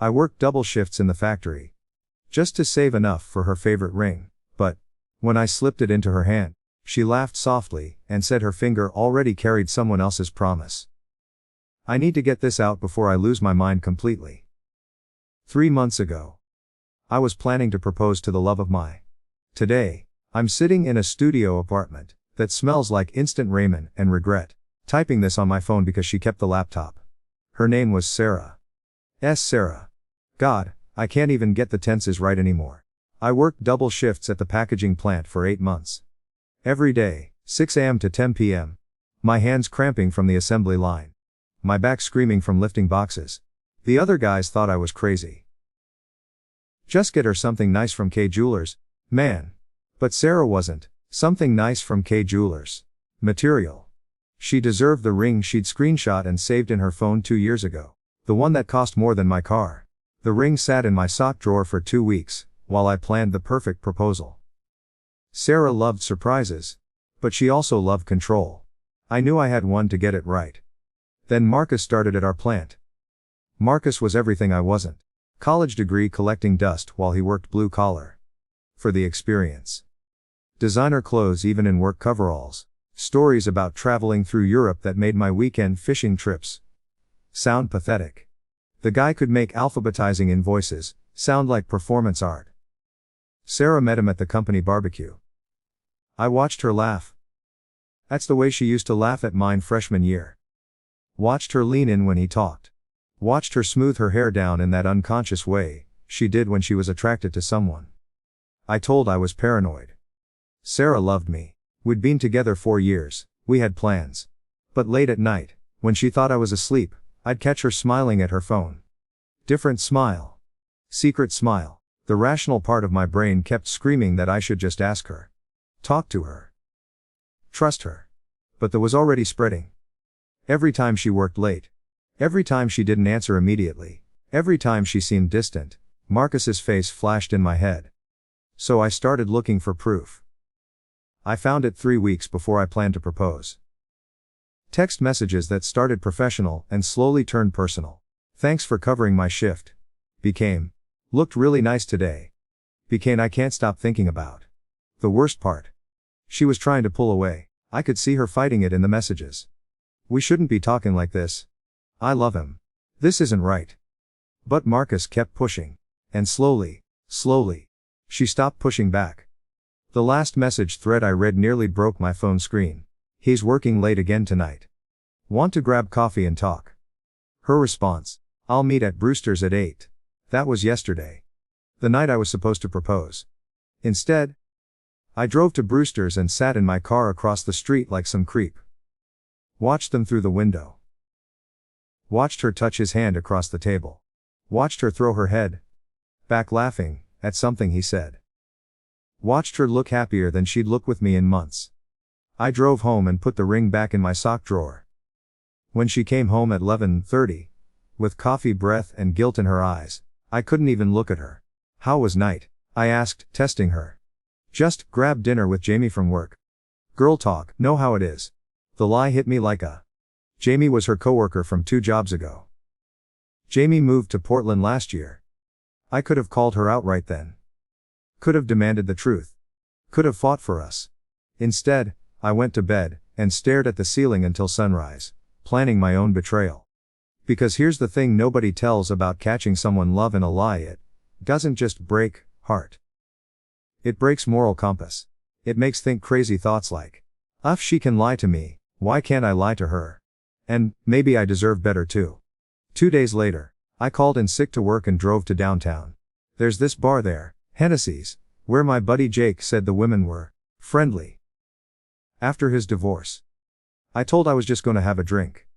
I worked double shifts in the factory, just to save enough for her favorite ring, but when I slipped it into her hand, she laughed softly and said her finger already carried someone else's promise. I need to get this out before I lose my mind completely. 3 months ago, I was planning to propose to the love of my. Today, I'm sitting in a studio apartment that smells like instant ramen and regret, typing this on my phone because she kept the laptop. Her name was Sarah. Sarah. God, I can't even get the tenses right anymore. I worked double shifts at the packaging plant for 8 months. Every day, 6 a.m. to 10 p.m. My hands cramping from the assembly line. My back screaming from lifting boxes. The other guys thought I was crazy. Just get her something nice from K Jewelers, man. But Sarah wasn't. Something nice from K Jewelers. Material. She deserved the ring she'd screenshot and saved in her phone 2 years ago. The one that cost more than my car. The ring sat in my sock drawer for 2 weeks, while I planned the perfect proposal. Sarah loved surprises. But she also loved control. I knew I had one to get it right. Then Marcus started at our plant. Marcus was everything I wasn't. College degree collecting dust while he worked blue collar. For the experience. Designer clothes even in work coveralls. Stories about traveling through Europe that made my weekend fishing trips sound pathetic. The guy could make alphabetizing invoices sound like performance art. Sarah met him at the company barbecue. I watched her laugh. That's the way she used to laugh at mine freshman year. Watched her lean in when he talked. Watched her smooth her hair down in that unconscious way she did when she was attracted to someone. I told I was paranoid. Sarah loved me. We'd been together 4 years, we had plans. But late at night, when she thought I was asleep, I'd catch her smiling at her phone. Different smile. Secret smile. The rational part of my brain kept screaming that I should just ask her. Talk to her. Trust her. But that was already spreading. Every time she worked late. Every time she didn't answer immediately. Every time she seemed distant, Marcus's face flashed in my head. So I started looking for proof. I found it 3 weeks before I planned to propose. Text messages that started professional and slowly turned personal. Thanks for covering my shift. Became, looked really nice today. Became I can't stop thinking about. The worst part. She was trying to pull away. I could see her fighting it in the messages. We shouldn't be talking like this. I love him. This isn't right. But Marcus kept pushing. And slowly, she stopped pushing back. The last message thread I read nearly broke my phone screen. He's working late again tonight. Want to grab coffee and talk? Her response, I'll meet at Brewster's at 8. That was yesterday. The night I was supposed to propose. Instead, I drove to Brewster's and sat in my car across the street like some creep. Watched them through the window. Watched her touch his hand across the table. Watched her throw her head back laughing at something he said. Watched her look happier than she'd looked with me in months. I drove home and put the ring back in my sock drawer. When she came home at 11:30, with coffee breath and guilt in her eyes, I couldn't even look at her. How was night? I asked, testing her. Just grabbed dinner with Jamie from work. Girl talk, know how it is. The lie hit me like a. Jamie was her coworker from 2 jobs ago. Jamie moved to Portland last year. I could have called her out right then. Could have demanded the truth. Could have fought for us. Instead, I went to bed and stared at the ceiling until sunrise, planning my own betrayal. Because here's the thing nobody tells about catching someone love in a lie: it doesn't just break heart. It breaks moral compass. It makes think crazy thoughts like, if she can lie to me, why can't I lie to her? And maybe I deserve better too. 2 days later, I called in sick to work and drove to downtown. There's this bar there, Hennessy's, where my buddy Jake said the women were friendly. After his divorce, I told I was just going to have a drink.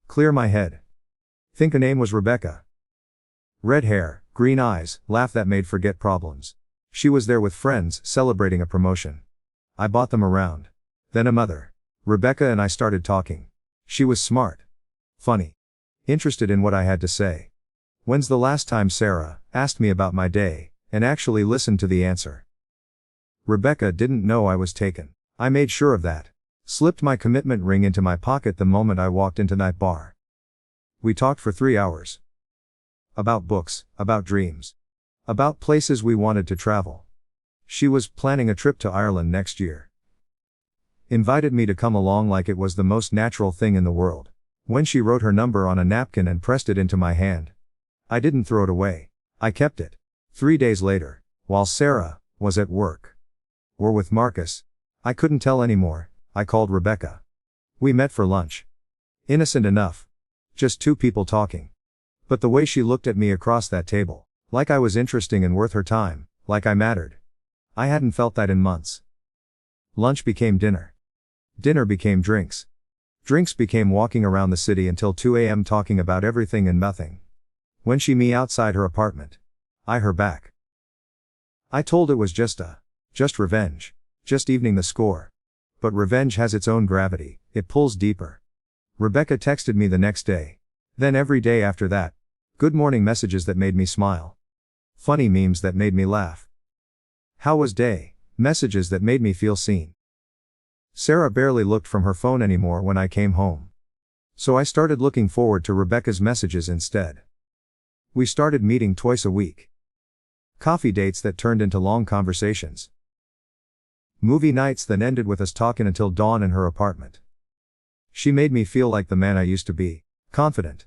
Clear my head. Think her name was Rebecca. Red hair, green eyes, laugh that made forget problems. She was there with friends celebrating a promotion. I bought them around. Then a mother. Rebecca and I started talking. She was smart. Funny. Interested in what I had to say. When's the last time Sarah asked me about my day, and actually listened to the answer? Rebecca didn't know I was taken. I made sure of that. Slipped my commitment ring into my pocket the moment I walked into that bar. We talked for 3 hours. About books, about dreams. About places we wanted to travel. She was planning a trip to Ireland next year. Invited me to come along like it was the most natural thing in the world. When she wrote her number on a napkin and pressed it into my hand, I didn't throw it away. I kept it. 3 days later, while Sarah was at work or with Marcus, I couldn't tell anymore, I called Rebecca. We met for lunch. Innocent enough. Just two people talking. But the way she looked at me across that table, like I was interesting and worth her time, like I mattered. I hadn't felt that in months. Lunch became dinner. Dinner became drinks. Drinks became walking around the city until 2 a.m. talking about everything and nothing. When she me outside her apartment, I her back. I told it was just revenge. Just evening the score. But revenge has its own gravity, it pulls deeper. Rebecca texted me the next day. Then every day after that. Good morning messages that made me smile. Funny memes that made me laugh. How was day? Messages that made me feel seen. Sarah barely looked from her phone anymore when I came home. So I started looking forward to Rebecca's messages instead. We started meeting twice a week. Coffee dates that turned into long conversations. Movie nights that ended with us talking until dawn in her apartment. She made me feel like the man I used to be. Confident.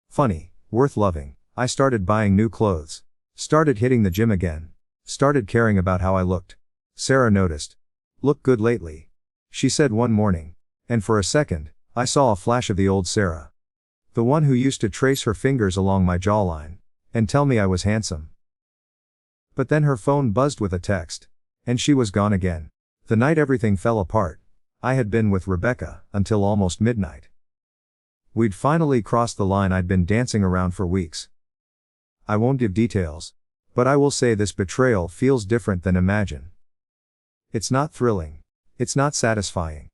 Funny. Worth loving. I started buying new clothes. Started hitting the gym again. Started caring about how I looked. Sarah noticed. Look good lately. She said one morning. And for a second, I saw a flash of the old Sarah. The one who used to trace her fingers along my jawline. And tell me I was handsome. But then her phone buzzed with a text. And she was gone again. The night everything fell apart, I had been with Rebecca until almost midnight. We'd finally crossed the line I'd been dancing around for weeks. I won't give details, but I will say this betrayal feels different than imagine. It's not thrilling. It's not satisfying.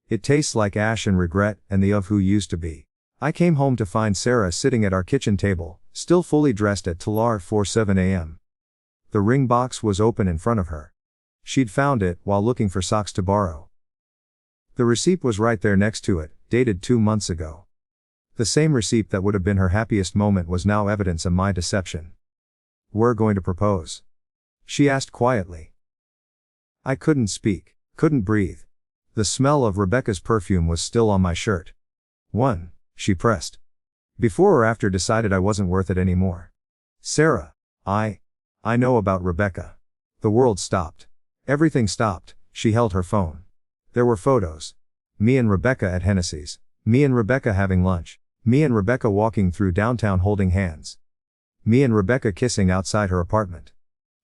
It tastes like ash and regret and the of who used to be. I came home to find Sarah sitting at our kitchen table, still fully dressed at 4:07 a.m. The ring box was open in front of her. She'd found it while looking for socks to borrow. The receipt was right there next to it, dated 2 months ago. The same receipt that would have been her happiest moment was now evidence of my deception. We're going to propose? She asked quietly. I couldn't speak, couldn't breathe. The smell of Rebecca's perfume was still on my shirt. One, she pressed. Before or after decided I wasn't worth it anymore. Sarah, I know about Rebecca. The world stopped. Everything stopped. She held her phone. There were photos. Me and Rebecca at Hennessy's. Me and Rebecca having lunch. Me and Rebecca walking through downtown holding hands. Me and Rebecca kissing outside her apartment.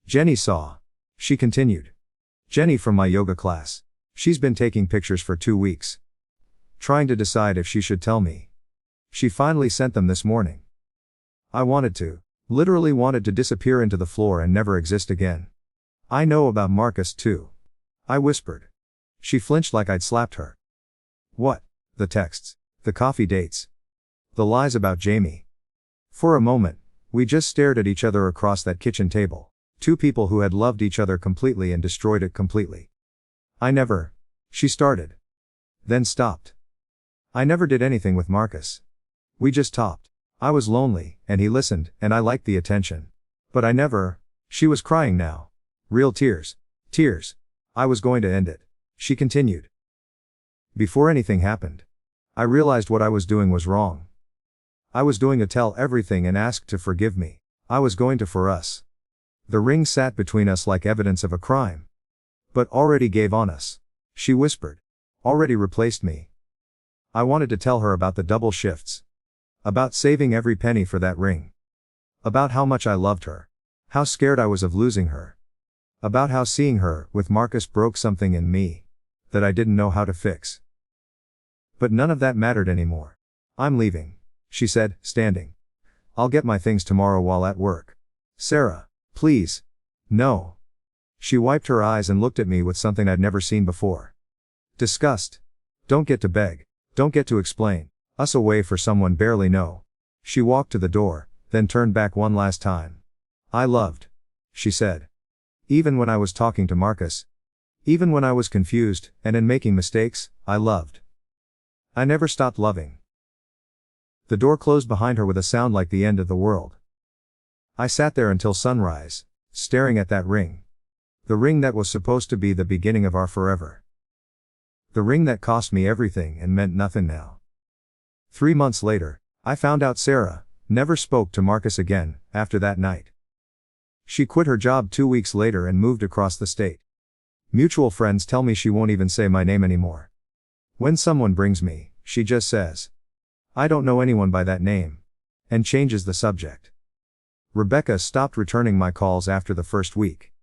Jenny saw. She continued. Jenny from my yoga class. She's been taking pictures for 2 weeks. Trying to decide if she should tell me. She finally sent them this morning. I wanted to. Literally wanted to disappear into the floor and never exist again. I know about Marcus too. I whispered. She flinched like I'd slapped her. What? The texts. The coffee dates. The lies about Jamie. For a moment, we just stared at each other across that kitchen table. Two people who had loved each other completely and destroyed it completely. She started. Then stopped. I never did anything with Marcus. We just talked. I was lonely, and he listened, and I liked the attention. But she was crying now. Real tears. Tears. I was going to end it. She continued. Before anything happened, I realized what I was doing was wrong. I was doing to tell everything and ask to forgive me. I was going to for us. The ring sat between us like evidence of a crime. But already gave on us. She whispered. Already replaced me. I wanted to tell her about the double shifts. About saving every penny for that ring. About how much I loved her. How scared I was of losing her. About how seeing her with Marcus broke something in me that I didn't know how to fix. But none of that mattered anymore. I'm leaving, she said, standing. I'll get my things tomorrow while at work. Sarah, please. No. She wiped her eyes and looked at me with something I'd never seen before. Disgust. Don't get to beg. Don't get to explain us away for someone barely know. She walked to the door, then turned back one last time. I loved, she said. Even when I was talking to Marcus. Even when I was confused, and in making mistakes, I loved. I never stopped loving. The door closed behind her with a sound like the end of the world. I sat there until sunrise, staring at that ring. The ring that was supposed to be the beginning of our forever. The ring that cost me everything and meant nothing now. 3 months later, I found out Sarah never spoke to Marcus again after that night. She quit her job 2 weeks later and moved across the state. Mutual friends tell me she won't even say my name anymore. When someone brings me, she just says, "I don't know anyone by that name," and changes the subject. Rebecca stopped returning my calls after the first week.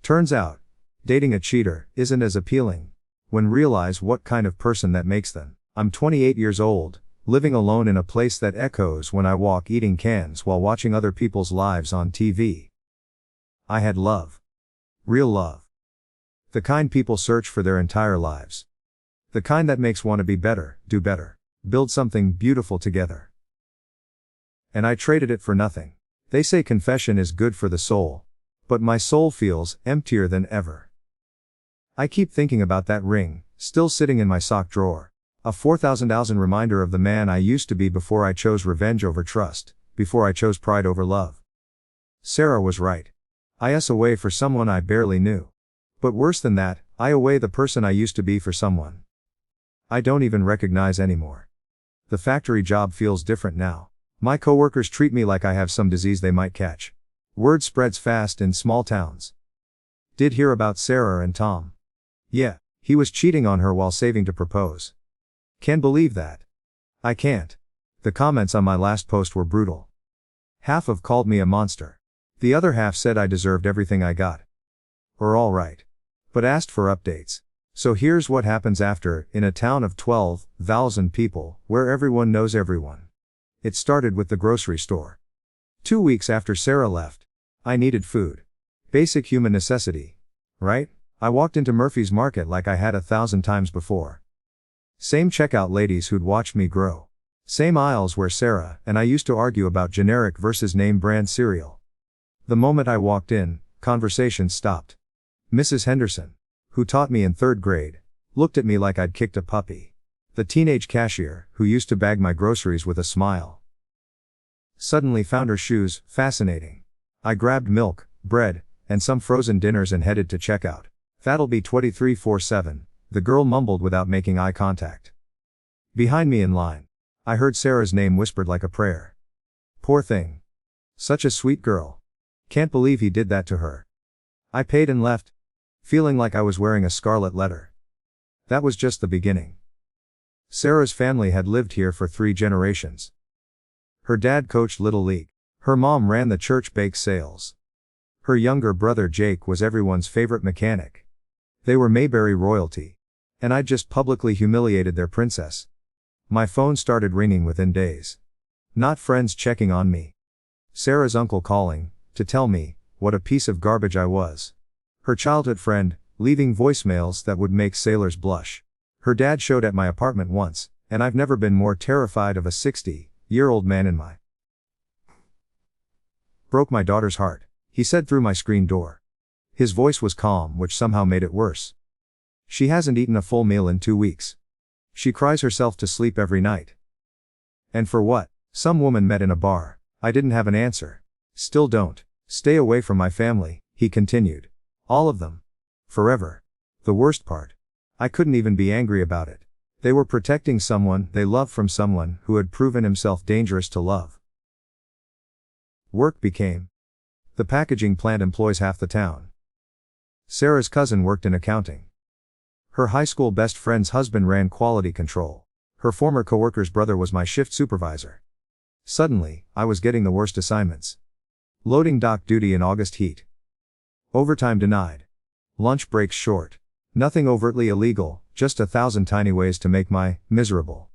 Turns out, dating a cheater isn't as appealing when realize what kind of person that makes them. I'm 28 years old, living alone in a place that echoes when I walk, eating cans while watching other people's lives on TV. I had love. Real love. The kind people search for their entire lives. The kind that makes want to be better, do better, build something beautiful together. And I traded it for nothing. They say confession is good for the soul, but my soul feels emptier than ever. I keep thinking about that ring, still sitting in my sock drawer. A 4,000 reminder of the man I used to be before I chose revenge over trust, before I chose pride over love. Sarah was right. I away for someone I barely knew. But worse than that, I away the person I used to be for someone I don't even recognize anymore. The factory job feels different now. My coworkers treat me like I have some disease they might catch. Word spreads fast in small towns. Did hear about Sarah and Tom. Yeah, he was cheating on her while saving to propose. Can't believe that. I can't. The comments on my last post were brutal. Half of called me a monster. The other half said I deserved everything I got. Or all right. But asked for updates. So here's what happens after, in a town of 12,000 people, where everyone knows everyone. It started with the grocery store. 2 weeks after Sarah left, I needed food. Basic human necessity. Right? I walked into Murphy's Market like I had 1,000 times before. Same checkout ladies who'd watched me grow. Same aisles where Sarah and I used to argue about generic versus name brand cereal. The moment I walked in, conversation stopped. Mrs. Henderson, who taught me in 3rd grade, looked at me like I'd kicked a puppy. The teenage cashier, who used to bag my groceries with a smile, suddenly found her shoes fascinating. I grabbed milk, bread, and some frozen dinners and headed to checkout. "That'll be 2347, the girl mumbled without making eye contact. Behind me in line, I heard Sarah's name whispered like a prayer. Poor thing. Such a sweet girl. Can't believe he did that to her. I paid and left, feeling like I was wearing a scarlet letter. That was just the beginning. Sarah's family had lived here for 3 generations. Her dad coached Little League. Her mom ran the church bake sales. Her younger brother Jake was everyone's favorite mechanic. They were Mayberry royalty. And I'd just publicly humiliated their princess. My phone started ringing within days. Not friends checking on me. Sarah's uncle calling, to tell me what a piece of garbage I was. Her childhood friend, leaving voicemails that would make sailors blush. Her dad showed at my apartment once, and I've never been more terrified of a 60-year-old man in my. Broke my daughter's heart, he said through my screen door. His voice was calm, which somehow made it worse. She hasn't eaten a full meal in 2 weeks. She cries herself to sleep every night. And for what? Some woman met in a bar. I didn't have an answer. Still don't. Stay away from my family, he continued. All of them. Forever. The worst part. I couldn't even be angry about it. They were protecting someone they loved from someone who had proven himself dangerous to love. Work became. The packaging plant employs half the town. Sarah's cousin worked in accounting. Her high school best friend's husband ran quality control. Her former coworker's brother was my shift supervisor. Suddenly, I was getting the worst assignments. Loading dock duty in August heat. Overtime denied. Lunch breaks short. Nothing overtly illegal, just 1,000 tiny ways to make my miserable.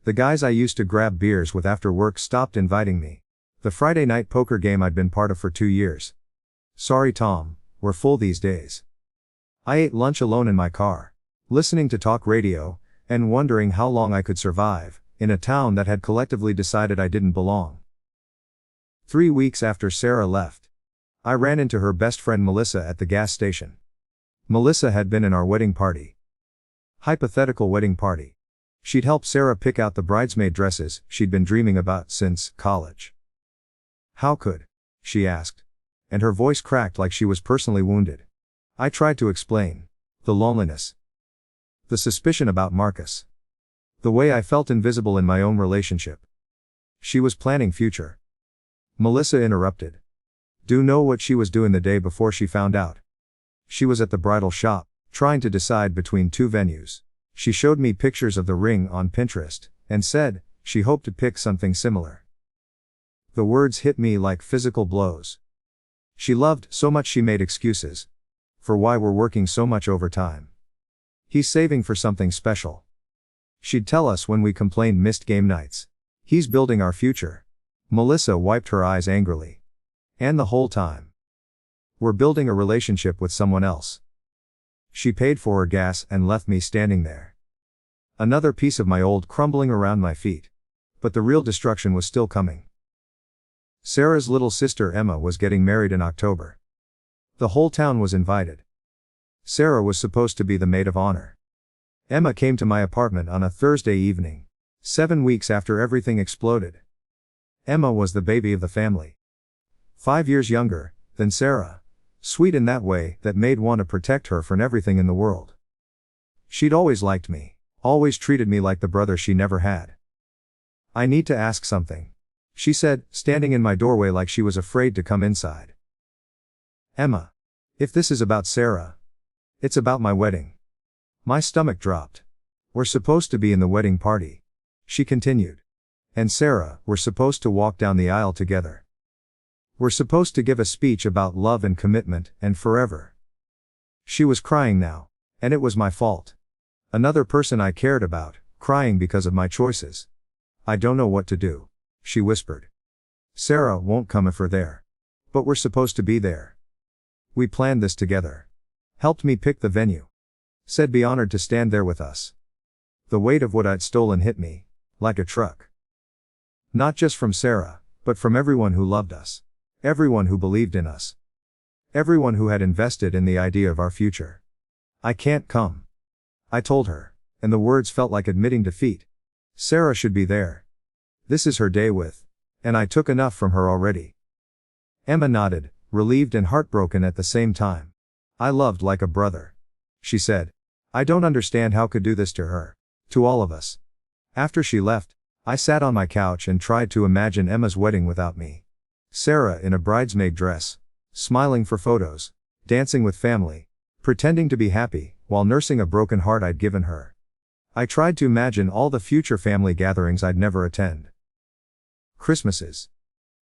The guys I used to grab beers with after work stopped inviting me. The Friday night poker game I'd been part of for 2 years. Sorry Tom, we're full these days. I ate lunch alone in my car, listening to talk radio, and wondering how long I could survive, in a town that had collectively decided I didn't belong. 3 weeks after Sarah left, I ran into her best friend Melissa at the gas station. Melissa had been in our wedding party. Hypothetical wedding party. She'd helped Sarah pick out the bridesmaid dresses she'd been dreaming about since college. How could? She asked. And her voice cracked like she was personally wounded. I tried to explain. The loneliness. The suspicion about Marcus. The way I felt invisible in my own relationship. She was planning future. Melissa interrupted. Do you know what she was doing the day before she found out? She was at the bridal shop, trying to decide between two venues. She showed me pictures of the ring on Pinterest, and said, she hoped to pick something similar. The words hit me like physical blows. She loved so much she made excuses. For why we're working so much overtime. He's saving for something special. She'd tell us when we complained missed game nights. He's building our future. Melissa wiped her eyes angrily. And the whole time. We're building a relationship with someone else. She paid for her gas and left me standing there. Another piece of my old crumbling around my feet. But the real destruction was still coming. Sarah's little sister Emma was getting married in October. The whole town was invited. Sarah was supposed to be the maid of honor. Emma came to my apartment on a Thursday evening, 7 weeks after everything exploded. Emma was the baby of the family. 5 years younger than Sarah, sweet in that way that made one to protect her from everything in the world. She'd always liked me, always treated me like the brother she never had. I need to ask something, she said, standing in my doorway like she was afraid to come inside. Emma. If this is about Sarah. It's about my wedding. My stomach dropped. We're supposed to be in the wedding party. She continued. And Sarah, we're supposed to walk down the aisle together. We're supposed to give a speech about love and commitment, and forever. She was crying now. And it was my fault. Another person I cared about, crying because of my choices. I don't know what to do, she whispered. Sarah won't come if we're there. But we're supposed to be there. We planned this together. Helped me pick the venue. Said be honored to stand there with us. The weight of what I'd stolen hit me, like a truck. Not just from Sarah, but from everyone who loved us. Everyone who believed in us. Everyone who had invested in the idea of our future. I can't come. I told her, and the words felt like admitting defeat. Sarah should be there. This is her day with. And I took enough from her already. Emma nodded, relieved and heartbroken at the same time. I loved like a brother. She said. I don't understand how could do this to her. To all of us. After she left, I sat on my couch and tried to imagine Emma's wedding without me. Sarah in a bridesmaid dress. Smiling for photos. Dancing with family. Pretending to be happy, while nursing a broken heart I'd given her. I tried to imagine all the future family gatherings I'd never attend. Christmases.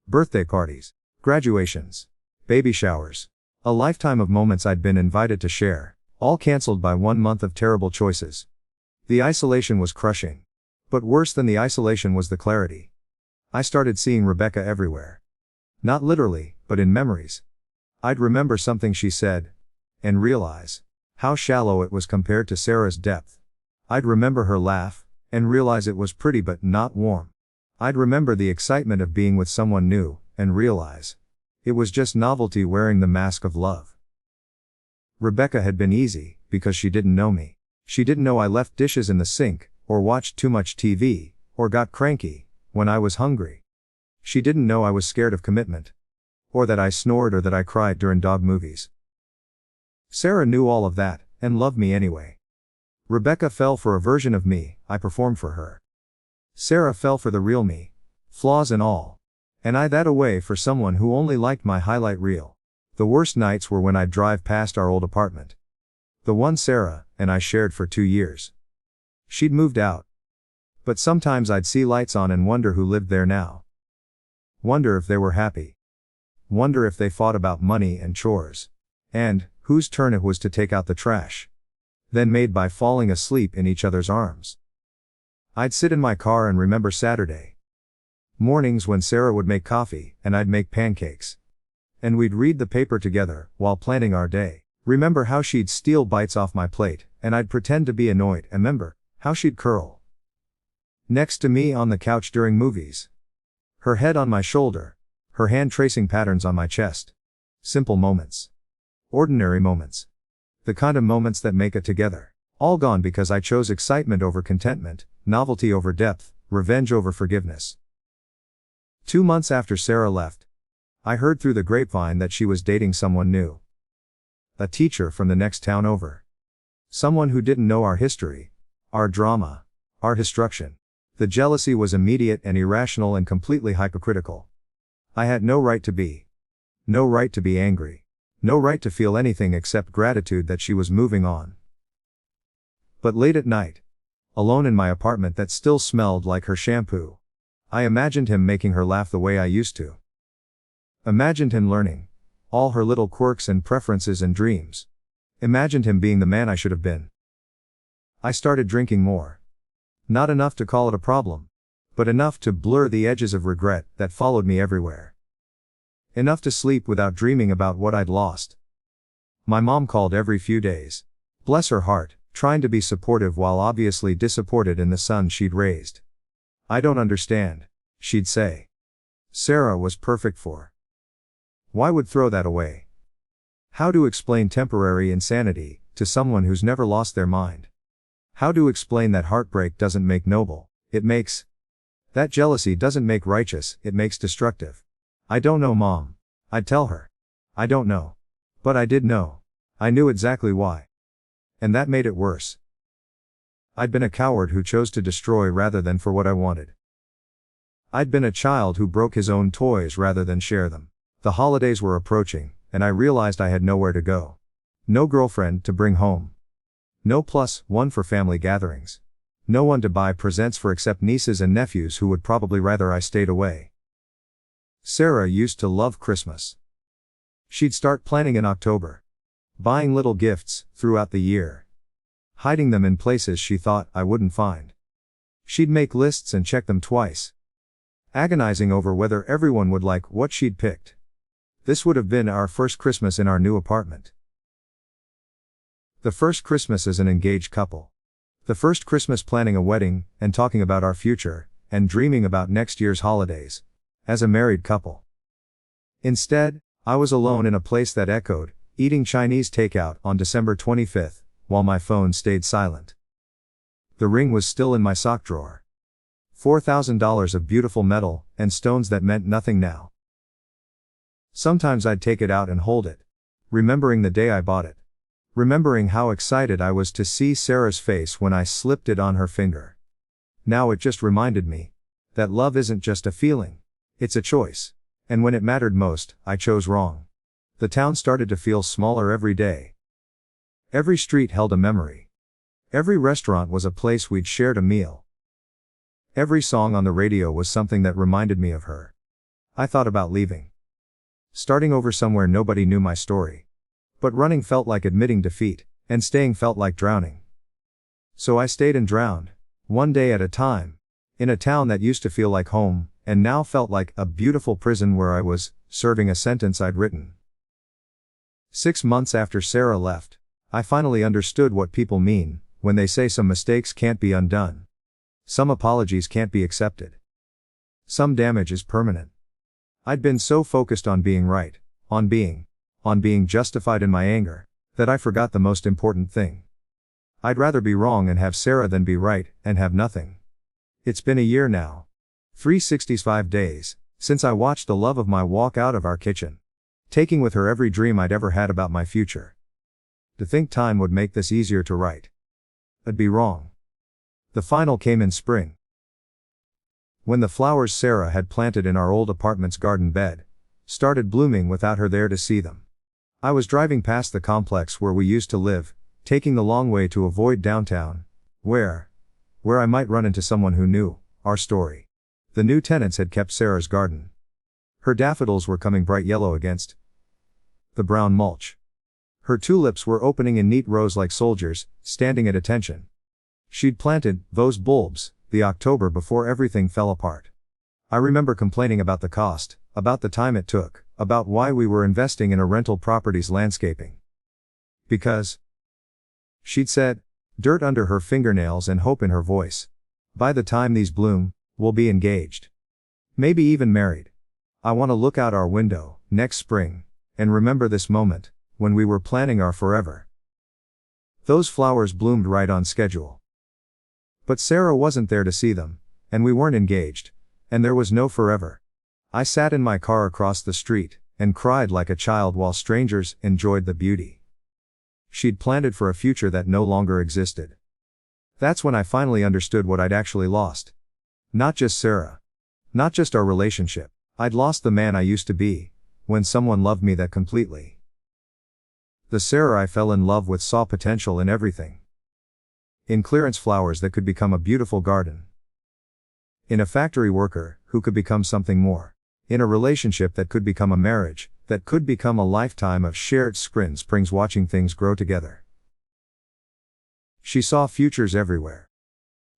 Birthday parties. Graduations. Baby showers. A lifetime of moments I'd been invited to share, all cancelled by 1 month of terrible choices. The isolation was crushing. But worse than the isolation was the clarity. I started seeing Rebecca everywhere. Not literally, but in memories. I'd remember something she said, and realize how shallow it was compared to Sarah's depth. I'd remember her laugh, and realize it was pretty but not warm. I'd remember the excitement of being with someone new, and realize it was just novelty wearing the mask of love. Rebecca had been easy, because she didn't know me. She didn't know I left dishes in the sink, or watched too much TV, or got cranky when I was hungry. She didn't know I was scared of commitment. Or that I snored or that I cried during dog movies. Sarah knew all of that, and loved me anyway. Rebecca fell for a version of me I performed for her. Sarah fell for the real me, flaws and all. And I that away for someone who only liked my highlight reel. The worst nights were when I'd drive past our old apartment. The one Sarah and I shared for 2 years. She'd moved out. But sometimes I'd see lights on and wonder who lived there now. Wonder if they were happy. Wonder if they fought about money and chores. And whose turn it was to take out the trash. Then made by falling asleep in each other's arms. I'd sit in my car and remember Saturday mornings when Sarah would make coffee, and I'd make pancakes. And we'd read the paper together, while planning our day. Remember how she'd steal bites off my plate, and I'd pretend to be annoyed, and remember how she'd curl next to me on the couch during movies. Her head on my shoulder, her hand tracing patterns on my chest. Simple moments. Ordinary moments. The kind of moments that make it together. All gone because I chose excitement over contentment, novelty over depth, revenge over forgiveness. 2 months after Sarah left, I heard through the grapevine that she was dating someone new. A teacher from the next town over. Someone who didn't know our history, our drama, our destruction. The jealousy was immediate and irrational and completely hypocritical. I had no right to be. No right to be angry. No right to feel anything except gratitude that she was moving on. But late at night, alone in my apartment that still smelled like her shampoo, I imagined him making her laugh the way I used to. Imagined him learning all her little quirks and preferences and dreams. Imagined him being the man I should have been. I started drinking more. Not enough to call it a problem, but enough to blur the edges of regret that followed me everywhere. Enough to sleep without dreaming about what I'd lost. My mom called every few days. Bless her heart, trying to be supportive while obviously disappointed in the son she'd raised. I don't understand, she'd say. Sarah was perfect for. Why would throw that away? How to explain temporary insanity to someone who's never lost their mind? How to explain that heartbreak doesn't make noble, it makes. That jealousy doesn't make righteous, it makes destructive. I don't know, Mom. I'd tell her. I don't know. But I did know. I knew exactly why. And that made it worse. I'd been a coward who chose to destroy rather than for what I wanted. I'd been a child who broke his own toys rather than share them. The holidays were approaching, and I realized I had nowhere to go. No girlfriend to bring home. No +1 for family gatherings. No one to buy presents for except nieces and nephews who would probably rather I stayed away. Sarah used to love Christmas. She'd start planning in October. Buying little gifts throughout the year. Hiding them in places she thought I wouldn't find. She'd make lists and check them twice. Agonizing over whether everyone would like what she'd picked. This would have been our first Christmas in our new apartment. The first Christmas as an engaged couple. The first Christmas planning a wedding, and talking about our future, and dreaming about next year's holidays. As a married couple. Instead, I was alone in a place that echoed, eating Chinese takeout on December 25th, while my phone stayed silent. The ring was still in my sock drawer. $4,000 of beautiful metal, and stones that meant nothing now. Sometimes I'd take it out and hold it. Remembering the day I bought it. Remembering how excited I was to see Sarah's face when I slipped it on her finger. Now it just reminded me that love isn't just a feeling. It's a choice. And when it mattered most, I chose wrong. The town started to feel smaller every day. Every street held a memory. Every restaurant was a place we'd shared a meal. Every song on the radio was something that reminded me of her. I thought about leaving. Starting over somewhere nobody knew my story. But running felt like admitting defeat, and staying felt like drowning. So I stayed and drowned, one day at a time, in a town that used to feel like home, and now felt like a beautiful prison where I was, serving a sentence I'd written. 6 months after Sarah left, I finally understood what people mean, when they say some mistakes can't be undone. Some apologies can't be accepted. Some damage is permanent. I'd been so focused on being right, on being justified in my anger, that I forgot the most important thing. I'd rather be wrong and have Sarah than be right, and have nothing. It's been a year now. 365 days, since I watched the love of my walk out of our kitchen. Taking with her every dream I'd ever had about my future. To think time would make this easier to write. I'd be wrong. The final came in spring. When the flowers Sarah had planted in our old apartment's garden bed started blooming without her there to see them. I was driving past the complex where we used to live, taking the long way to avoid downtown, where I might run into someone who knew our story. The new tenants had kept Sarah's garden. Her daffodils were coming bright yellow against the brown mulch. Her tulips were opening in neat rows like soldiers, standing at attention. She'd planted those bulbs the October before everything fell apart. I remember complaining about the cost, about the time it took, about why we were investing in a rental property's landscaping. Because, she'd said, dirt under her fingernails and hope in her voice. By the time these bloom, we'll be engaged. Maybe even married. I want to look out our window, next spring, and remember this moment, when we were planning our forever. Those flowers bloomed right on schedule. But Sarah wasn't there to see them, and we weren't engaged, and there was no forever. I sat in my car across the street, and cried like a child while strangers enjoyed the beauty she'd planted for a future that no longer existed. That's when I finally understood what I'd actually lost. Not just Sarah. Not just our relationship. I'd lost the man I used to be, when someone loved me that completely. The Sarah I fell in love with saw potential in everything. In clearance flowers that could become a beautiful garden. In a factory worker, who could become something more. In a relationship that could become a marriage, that could become a lifetime of shared springs watching things grow together. She saw futures everywhere.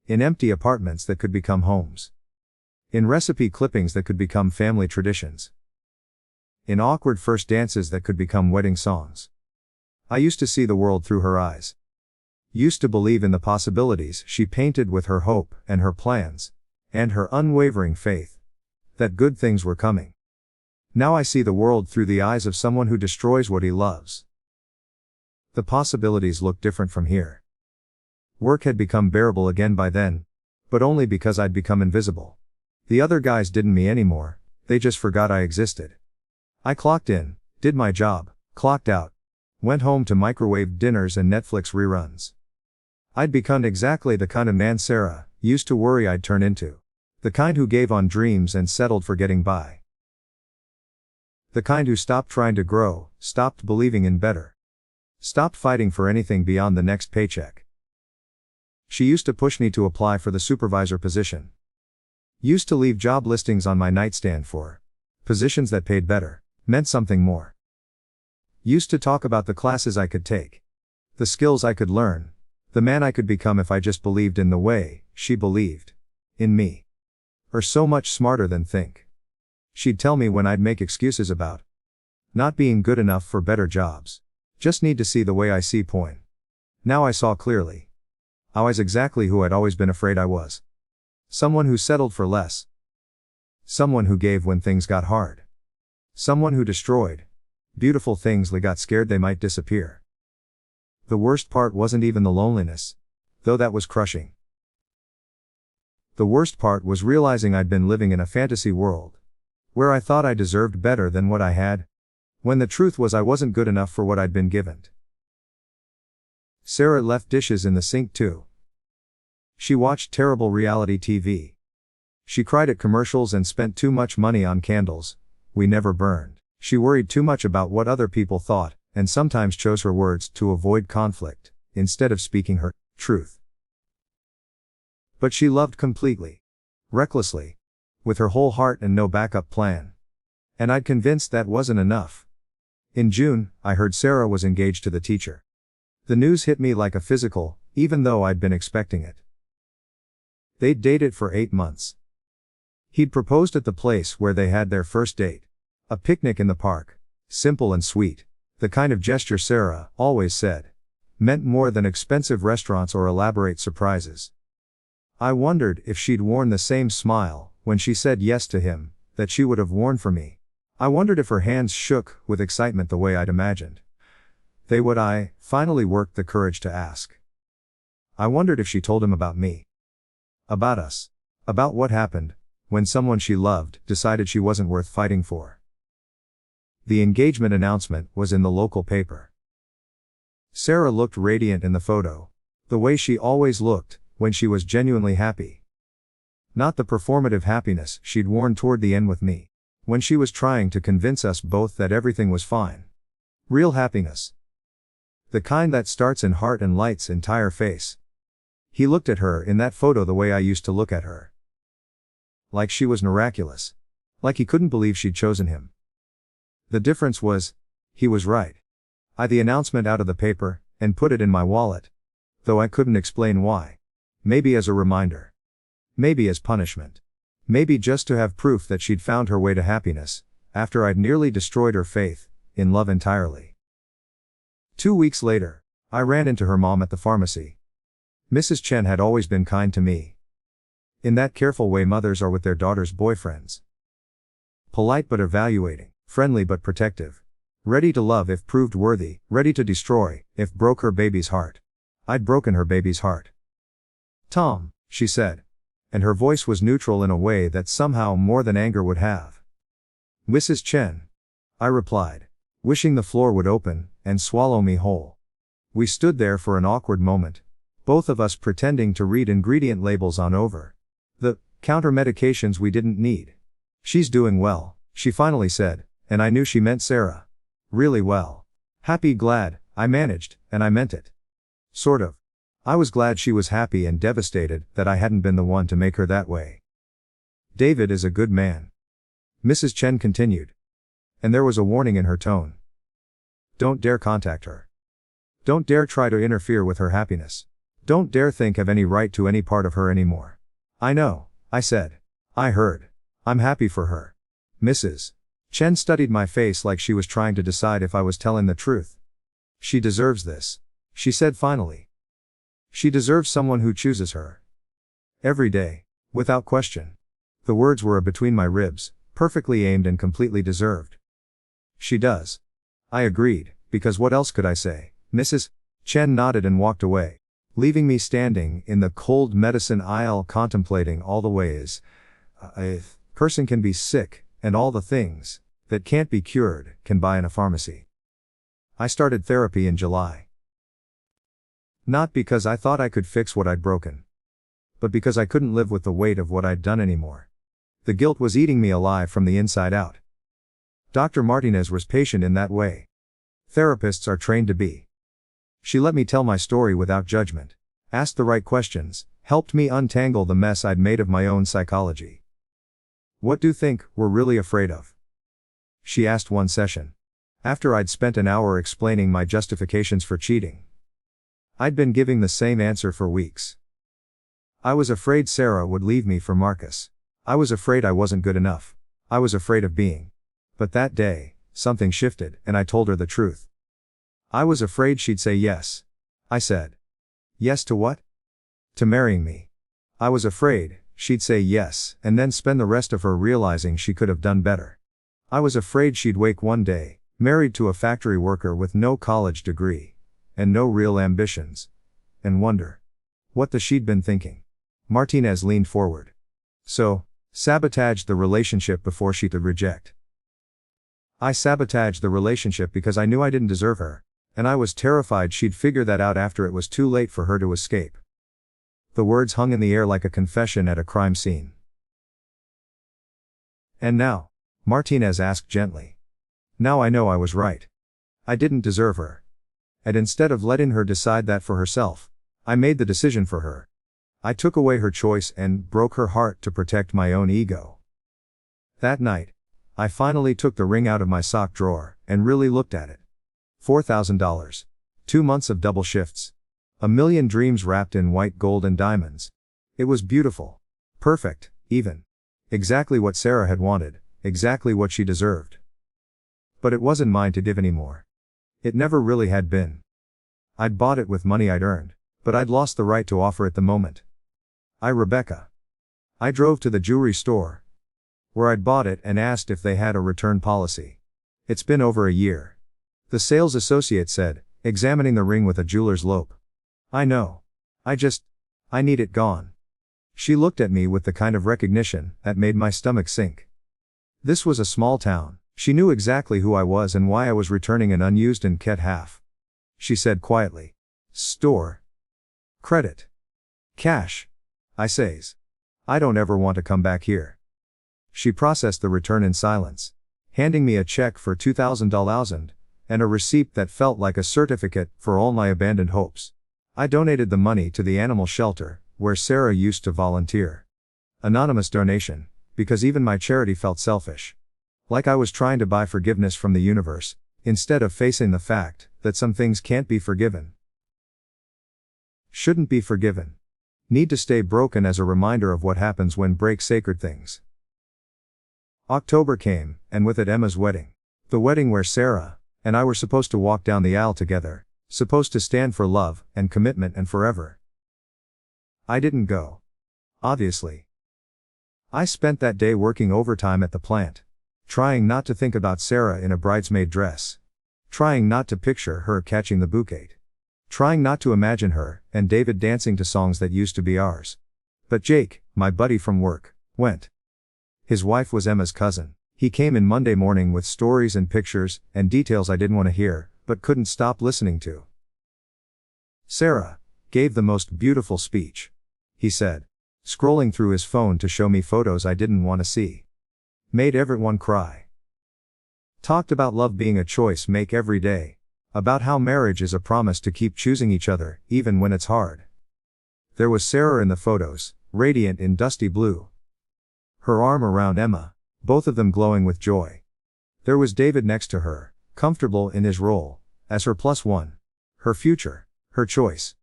In empty apartments that could become homes. In recipe clippings that could become family traditions. In awkward first dances that could become wedding songs. I used to see the world through her eyes. Used to believe in the possibilities she painted with her hope and her plans, and her unwavering faith that good things were coming. Now I see the world through the eyes of someone who destroys what he loves. The possibilities look different from here. Work had become bearable again by then, but only because I'd become invisible. The other guys didn't me anymore, they just forgot I existed. I clocked in, did my job, clocked out, went home to microwave dinners and Netflix reruns. I'd become exactly the kind of man Sarah used to worry I'd turn into. The kind who gave on dreams and settled for getting by. The kind who stopped trying to grow, stopped believing in better. Stopped fighting for anything beyond the next paycheck. She used to push me to apply for the supervisor position. Used to leave job listings on my nightstand for positions that paid better, meant something more. Used to talk about the classes I could take. The skills I could learn. The man I could become if I just believed in the way she believed in me. Or so much smarter than think. She'd tell me when I'd make excuses about not being good enough for better jobs. Just need to see the way I see point. Now I saw clearly. I was exactly who I'd always been afraid I was. Someone who settled for less. Someone who gave when things got hard. Someone who destroyed beautiful things they got scared they might disappear. The worst part wasn't even the loneliness, though that was crushing. The worst part was realizing I'd been living in a fantasy world, where I thought I deserved better than what I had, when the truth was I wasn't good enough for what I'd been given. Sarah left dishes in the sink too. She watched terrible reality TV. She cried at commercials and spent too much money on candles we never burned. She worried too much about what other people thought, and sometimes chose her words to avoid conflict, instead of speaking her truth. But she loved completely. Recklessly. With her whole heart and no backup plan. And I'd convinced that wasn't enough. In June, I heard Sarah was engaged to the teacher. The news hit me like a physical, even though I'd been expecting it. They'd dated for 8 months. He'd proposed at the place where they had their first date. A picnic in the park. Simple and sweet. The kind of gesture Sarah always said meant more than expensive restaurants or elaborate surprises. I wondered if she'd worn the same smile when she said yes to him that she would have worn for me. I wondered if her hands shook with excitement the way I'd imagined they would. I finally worked the courage to ask. I wondered if she told him about me. About us. About what happened when someone she loved decided she wasn't worth fighting for. The engagement announcement was in the local paper. Sarah looked radiant in the photo, the way she always looked when she was genuinely happy. Not the performative happiness she'd worn toward the end with me, when she was trying to convince us both that everything was fine. Real happiness. The kind that starts in heart and lights entire face. He looked at her in that photo the way I used to look at her. Like she was miraculous. Like he couldn't believe she'd chosen him. The difference was, he was right. I the announcement out of the paper, and put it in my wallet. Though I couldn't explain why. Maybe as a reminder. Maybe as punishment. Maybe just to have proof that she'd found her way to happiness, after I'd nearly destroyed her faith in love entirely. 2 weeks later, I ran into her mom at the pharmacy. Mrs. Chen had always been kind to me. In that careful way mothers are with their daughters' boyfriends. Polite but evaluating, friendly but protective. Ready to love if proved worthy, ready to destroy, if broke her baby's heart. I'd broken her baby's heart. Tom, she said. And her voice was neutral in a way that somehow more than anger would have. Mrs. Chen, I replied, wishing the floor would open and swallow me whole. We stood there for an awkward moment, both of us pretending to read ingredient labels on over the counter medications we didn't need. She's doing well, she finally said, and I knew she meant Sarah. Really well. Happy, glad, I managed, and I meant it. Sort of. I was glad she was happy and devastated that I hadn't been the one to make her that way. David is a good man. Mrs. Chen continued. And there was a warning in her tone. Don't dare contact her. Don't dare try to interfere with her happiness. Don't dare think of any right to any part of her anymore. I know, I said. I heard. I'm happy for her. Mrs. Chen studied my face like she was trying to decide if I was telling the truth. She deserves this, she said finally. She deserves someone who chooses her. Every day, without question. The words were between my ribs, perfectly aimed and completely deserved. She does. I agreed, because what else could I say? Mrs. Chen nodded and walked away, leaving me standing in the cold medicine aisle contemplating all the ways a person can be sick, and all the things that can't be cured can buy in a pharmacy. I started therapy in July. Not because I thought I could fix what I'd broken, but because I couldn't live with the weight of what I'd done anymore. The guilt was eating me alive from the inside out. Dr. Martinez was patient in that way. Therapists are trained to be. She let me tell my story without judgment, asked the right questions, helped me untangle the mess I'd made of my own psychology. What do you think we're really afraid of? She asked one session, after I'd spent an hour explaining my justifications for cheating. I'd been giving the same answer for weeks. I was afraid Sarah would leave me for Marcus. I was afraid I wasn't good enough. I was afraid of being. But that day, something shifted, and I told her the truth. I was afraid she'd say yes. I said. Yes to what? To marrying me. I was afraid she'd say yes, and then spend the rest of her realizing she could have done better. I was afraid she'd wake one day, married to a factory worker with no college degree, and no real ambitions, and wonder what she'd been thinking. Martinez leaned forward. So, sabotaged the relationship before she could reject. I sabotaged the relationship because I knew I didn't deserve her, and I was terrified she'd figure that out after it was too late for her to escape. The words hung in the air like a confession at a crime scene. And now? Martinez asked gently. Now I know I was right. I didn't deserve her. And instead of letting her decide that for herself, I made the decision for her. I took away her choice and broke her heart to protect my own ego. That night, I finally took the ring out of my sock drawer and really looked at it. $4,000. 2 months of double shifts. 1,000,000 dreams wrapped in white gold and diamonds. It was beautiful. Perfect, even. Exactly what Sarah had wanted, exactly what she deserved. But it wasn't mine to give anymore. It never really had been. I'd bought it with money I'd earned, but I'd lost the right to offer it the moment. Rebecca. I drove to the jewelry store where I'd bought it and asked if they had a return policy. It's been over a year. The sales associate said, examining the ring with a jeweler's lope. I know. I need it gone. She looked at me with the kind of recognition that made my stomach sink. This was a small town. She knew exactly who I was and why I was returning an unused and ket half. She said quietly. Store. Credit. Cash. I says. I don't ever want to come back here. She processed the return in silence, handing me a check for $2,000 and a receipt that felt like a certificate for all my abandoned hopes. I donated the money to the animal shelter, where Sarah used to volunteer. Anonymous donation, because even my charity felt selfish. Like I was trying to buy forgiveness from the universe, instead of facing the fact that some things can't be forgiven. Shouldn't be forgiven. Need to stay broken as a reminder of what happens when break sacred things. October came, and with it Emma's wedding. The wedding where Sarah and I were supposed to walk down the aisle together, supposed to stand for love and commitment and forever. I didn't go. Obviously. I spent that day working overtime at the plant, trying not to think about Sarah in a bridesmaid dress, trying not to picture her catching the bouquet, trying not to imagine her and David dancing to songs that used to be ours. But Jake, my buddy from work, went. His wife was Emma's cousin. He came in Monday morning with stories and pictures and details I didn't want to hear, but couldn't stop listening to. Sarah gave the most beautiful speech, he said, scrolling through his phone to show me photos I didn't want to see. Made everyone cry. Talked about love being a choice make every day. About how marriage is a promise to keep choosing each other, even when it's hard. There was Sarah in the photos, radiant in dusty blue. Her arm around Emma, both of them glowing with joy. There was David next to her, comfortable in his role, as her plus one. Her future, her choice.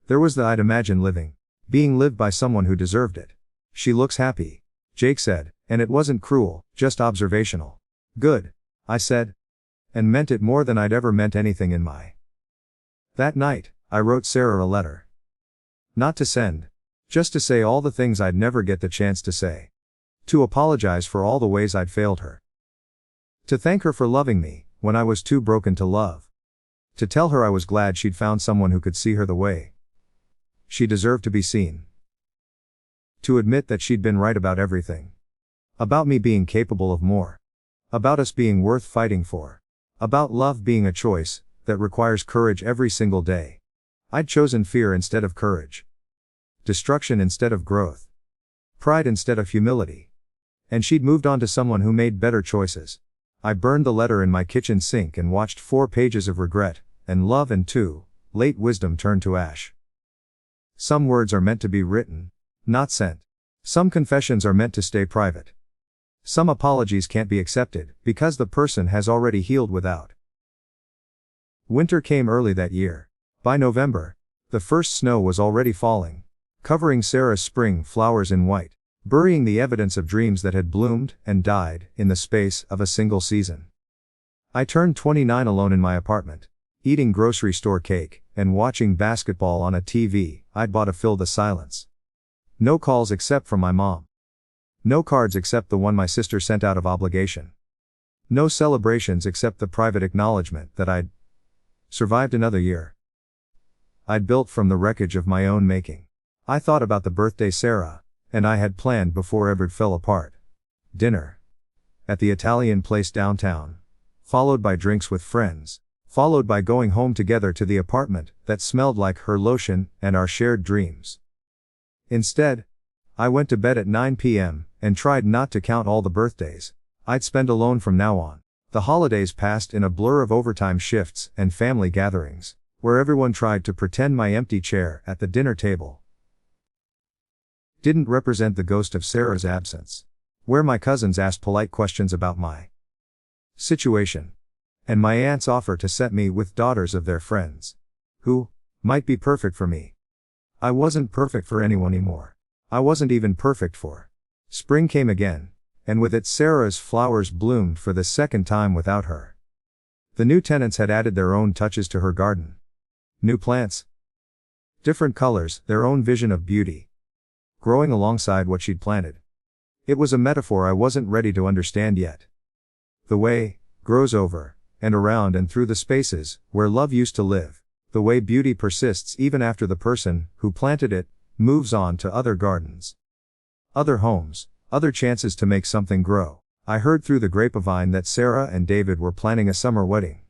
There was the I'd imagine living, being lived by someone who deserved it. She looks happy, Jake said, and it wasn't cruel, just observational. Good, I said. And meant it more than I'd ever meant anything in my. That night, I wrote Sarah a letter. Not to send. Just to say all the things I'd never get the chance to say. To apologize for all the ways I'd failed her. To thank her for loving me, when I was too broken to love. To tell her I was glad she'd found someone who could see her the way she deserved to be seen. To admit that she'd been right about everything. About me being capable of more. About us being worth fighting for. About love being a choice that requires courage every single day. I'd chosen fear instead of courage. Destruction instead of growth. Pride instead of humility. And she'd moved on to someone who made better choices. I burned the letter in my kitchen sink and watched 4 pages of regret, and love and late wisdom turn to ash. Some words are meant to be written, not sent. Some confessions are meant to stay private. Some apologies can't be accepted, because the person has already healed without. Winter came early that year. By November, the first snow was already falling, covering Sarah's spring flowers in white, burying the evidence of dreams that had bloomed and died in the space of a single season. I turned 29 alone in my apartment, eating grocery store cake, and watching basketball on a TV I'd bought to fill the silence. No calls except from my mom. No cards except the one my sister sent out of obligation. No celebrations except the private acknowledgement that I'd survived another year. I'd built from the wreckage of my own making. I thought about the birthday Sarah and I had planned before it fell apart. Dinner at the Italian place downtown, followed by drinks with friends, followed by going home together to the apartment that smelled like her lotion and our shared dreams. Instead, I went to bed at 9 p.m. and tried not to count all the birthdays I'd spend alone from now on. The holidays passed in a blur of overtime shifts and family gatherings, where everyone tried to pretend my empty chair at the dinner table didn't represent the ghost of Sarah's absence. Where my cousins asked polite questions about my situation, and my aunts offer to set me with daughters of their friends, who might be perfect for me. I wasn't perfect for anyone anymore. I wasn't even perfect for. Spring came again, and with it Sarah's flowers bloomed for the second time without her. The new tenants had added their own touches to her garden. New plants. Different colors, their own vision of beauty. Growing alongside what she'd planted. It was a metaphor I wasn't ready to understand yet. The way grows over, and around and through the spaces where love used to live. The way beauty persists even after the person who planted it moves on to other gardens. Other homes, other chances to make something grow. I heard through the grapevine that Sarah and David were planning a summer wedding.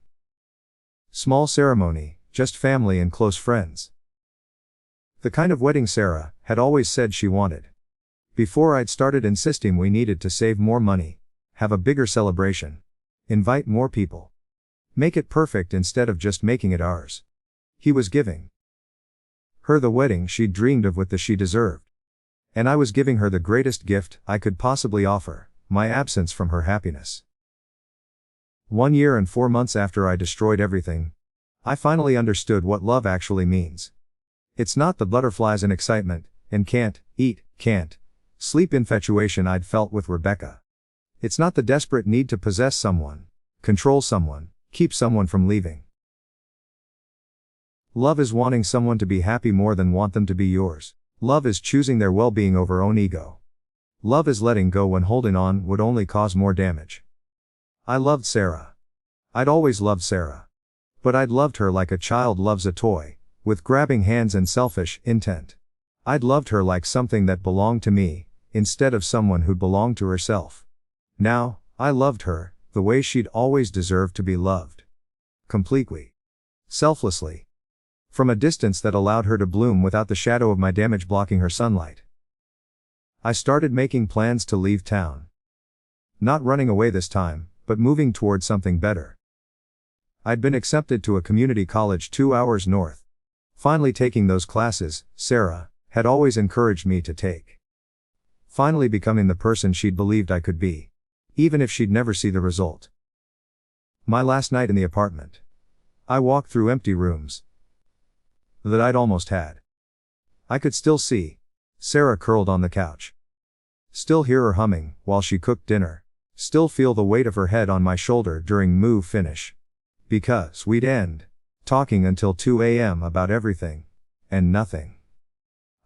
Small ceremony, just family and close friends. The kind of wedding Sarah had always said she wanted. Before I'd started insisting we needed to save more money, have a bigger celebration, invite more people. Make it perfect instead of just making it ours. He was giving her the wedding she'd dreamed of with the she deserved. And I was giving her the greatest gift I could possibly offer, my absence from her happiness. 1 year and 4 months after I destroyed everything, I finally understood what love actually means. It's not the butterflies and excitement, and can't eat, can't sleep infatuation I'd felt with Rebecca. It's not the desperate need to possess someone, control someone, keep someone from leaving. Love is wanting someone to be happy more than want them to be yours. Love is choosing their well-being over own ego. Love is letting go when holding on would only cause more damage. I loved Sarah. I'd always loved Sarah. But I'd loved her like a child loves a toy, with grabbing hands and selfish intent. I'd loved her like something that belonged to me, instead of someone who belonged to herself. Now, I loved her, the way she'd always deserved to be loved. Completely. Selflessly. From a distance that allowed her to bloom without the shadow of my damage blocking her sunlight. I started making plans to leave town. Not running away this time, but moving towards something better. I'd been accepted to a community college 2 hours north. Finally taking those classes, Sarah had always encouraged me to take. Finally becoming the person she'd believed I could be. Even if she'd never see the result. My last night in the apartment. I walked through empty rooms that I'd almost had. I could still see Sarah curled on the couch. Still hear her humming while she cooked dinner. Still feel the weight of her head on my shoulder during move finish. Because we'd end talking until 2 a.m. about everything and nothing.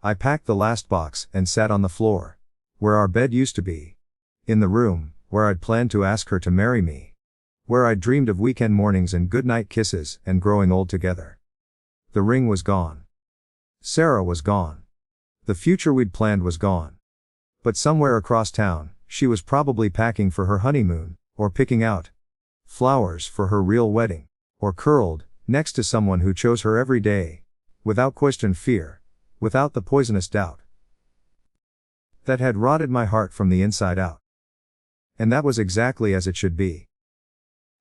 I packed the last box and sat on the floor where our bed used to be. In the room where I'd planned to ask her to marry me. Where I'd dreamed of weekend mornings and goodnight kisses and growing old together. The ring was gone. Sarah was gone. The future we'd planned was gone. But somewhere across town, she was probably packing for her honeymoon, or picking out flowers for her real wedding, or curled next to someone who chose her every day, without question fear, without the poisonous doubt that had rotted my heart from the inside out. And that was exactly as it should be.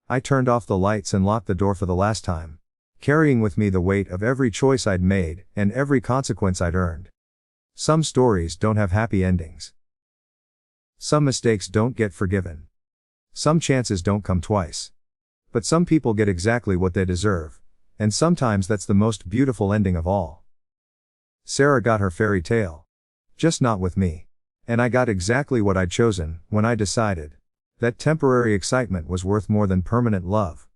I turned off the lights and locked the door for the last time, carrying with me the weight of every choice I'd made and every consequence I'd earned. Some stories don't have happy endings. Some mistakes don't get forgiven. Some chances don't come twice. But some people get exactly what they deserve, and sometimes that's the most beautiful ending of all. Sarah got her fairy tale. Just not with me. And I got exactly what I'd chosen when I decided that temporary excitement was worth more than permanent love.